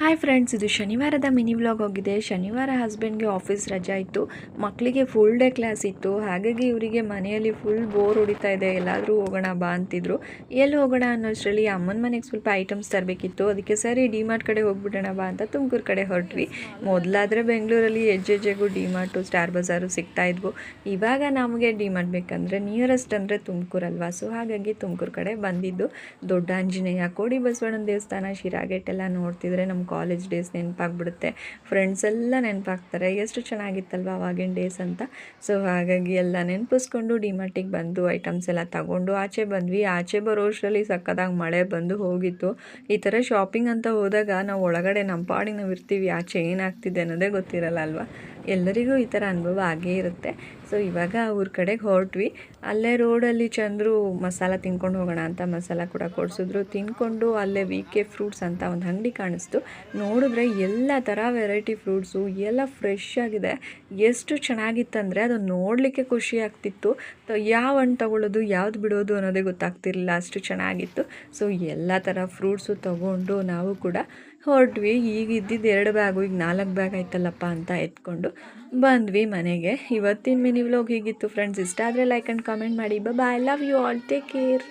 Hi friends, ಇದು ಶನಿವಾರದ mini vlog ಹೋಗಿದೆ. ಶನಿವಾರ ಹಸ್ಬೆಂಡ್ಗೆ ಆಫೀಸ್ ರಜಾ ಇತ್ತು, ಮಕ್ಕಳಿಗೆ ಫುಲ್ ಡೇ ಕ್ಲಾಸ್ ಇತ್ತು. ಹಾಗಾಗಿ ಇವರಿಗೆ ಮನೆಯಲ್ಲಿ ಫುಲ್ ಬೋರ್ ಹೊಡಿತಾ ಇದೆ. ಎಲ್ಲಾದರೂ ಹೋಗೋಣ ಬಾ ಅಂತಿದ್ರು. ಎಲ್ಲಿ ಹೋಗೋಣ ಅನ್ನೋಷ್ಟರಲ್ಲಿ ಅಮ್ಮನ ಮನೆಗೆ ಸ್ವಲ್ಪ ಐಟಮ್ಸ್ ತರಬೇಕಿತ್ತು. ಅದಕ್ಕೆ ಸರಿ ಡಿಮಾರ್ಟ್ ಕಡೆ ಹೋಗ್ಬಿಡೋಣ ಬಾ ಅಂತ ತುಮಕೂರು ಕಡೆ ಹೊರಟ್ವಿ. ಮೊದಲಾದರೆ ಬೆಂಗಳೂರಲ್ಲಿ ಹೆಜ್ಜೆಗೂ ಡಿಮಾರ್ಟು, ಸ್ಟಾರ್ ಬಜಾರು ಸಿಗ್ತಾ ಇದ್ವು. ಇವಾಗ ನಮಗೆ ಡಿಮಾರ್ಟ್ ಬೇಕಂದರೆ ನಿಯರೆಸ್ಟ್ ಅಂದರೆ ತುಮಕೂರಲ್ವಾ. ಸೊ ಹಾಗಾಗಿ ತುಮಕೂರು ಕಡೆ ಬಂದಿದ್ದು. ದೊಡ್ಡ ಆಂಜನೇಯ, ಕೋಡಿ ಬಸವಣ್ಣನ ದೇವಸ್ಥಾನ, ಶಿರಾಗೇಟ್ ಎಲ್ಲ ನೋಡ್ತಿದ್ರೆ ನಮ್ಮ ಕಾಲೇಜ್ ಡೇಸ್ ನೆನಪಾಗ್ಬಿಡುತ್ತೆ. ಫ್ರೆಂಡ್ಸ್ ಎಲ್ಲ ನೆನಪಾಗ್ತಾರೆ. ಎಷ್ಟು ಚೆನ್ನಾಗಿತ್ತಲ್ವ ಆವಾಗಿನ ಡೇಸ್ ಅಂತ. ಸೊ ಹಾಗಾಗಿ ಎಲ್ಲ ನೆನಪಿಸ್ಕೊಂಡು ಡಿಮಾರ್ಟಿಗೆ ಬಂದು ಐಟಮ್ಸ್ ಎಲ್ಲ ತಗೊಂಡು ಆಚೆ ಬಂದ್ವಿ. ಆಚೆ ಬರೋ ಅಷ್ಟರಲ್ಲಿ ಸಕ್ಕತ್ತಾಗಿ ಮಳೆ ಬಂದು ಹೋಗಿತ್ತು. ಈ ಥರ ಶಾಪಿಂಗ್ ಅಂತ ಹೋದಾಗ ನಾವು ಒಳಗಡೆ ನಮ್ಮ ಪಾಡಿಗೆ ನಾವು ಇರ್ತೀವಿ, ಆಚೆ ಏನಾಗ್ತಿದೆ ಅನ್ನೋದೇ ಗೊತ್ತಿರಲ್ಲ ಅಲ್ವಾ. ಎಲ್ಲರಿಗೂ ಈ ಥರ ಅನುಭವ ಆಗೇ ಇರುತ್ತೆ. ಸೊ ಇವಾಗ ಊರ ಕಡೆಗೆ ಹೊರಟ್ವಿ. ಅಲ್ಲೇ ರೋಡಲ್ಲಿ ಚಂದ್ರು ಮಸಾಲ ತಿನ್ಕೊಂಡು ಹೋಗೋಣ ಅಂತ ಮಸಾಲ ಕೂಡ ಕೊಡಿಸಿದ್ರು. ತಿನ್ಕೊಂಡು ಅಲ್ಲೇ ವಿ ಕೆ ಫ್ರೂಟ್ಸ್ ಅಂತ ಒಂದು ಅಂಗಡಿ ಕಾಣಿಸ್ತು. ನೋಡಿದ್ರೆ ಎಲ್ಲ ಥರ ವೆರೈಟಿ ಫ್ರೂಟ್ಸು ಎಲ್ಲ ಫ್ರೆಶ್ ಆಗಿದೆ. ಎಷ್ಟು ಚೆನ್ನಾಗಿತ್ತಂದರೆ ಅದು ನೋಡಲಿಕ್ಕೆ ಖುಷಿ ಆಗ್ತಿತ್ತು. ಯಾವ ಹಣ್ಣು ತೊಗೊಳ್ಳೋದು ಯಾವ್ದು ಬಿಡೋದು ಅನ್ನೋದೇ ಗೊತ್ತಾಗ್ತಿರಲಿಲ್ಲ, ಅಷ್ಟು ಚೆನ್ನಾಗಿತ್ತು. ಸೊ ಎಲ್ಲ ಥರ ಫ್ರೂಟ್ಸು ತೊಗೊಂಡು ನಾವು ಕೂಡ ಹೊರಟ್ವಿ. ಈಗ ಇದ್ದಿದ್ದು 2 ಬ್ಯಾಗು, ಈಗ 4 ಬ್ಯಾಗ್ ಆಯ್ತಲ್ಲಪ್ಪ ಅಂತ ಎತ್ಕೊಂಡು ಬಂದ್ವಿ ಮನೆಗೆ. ಇವತ್ತಿನ ಮಿನಿ ವ್ಲಾಗ್ ಹೀಗಿತ್ತು ಫ್ರೆಂಡ್ಸ್. ಇಷ್ಟ ಆದರೆ ಲೈಕ್ ಆ್ಯಂಡ್ ಕಾಮೆಂಟ್ ಮಾಡಿ. Bye, love you all, take care.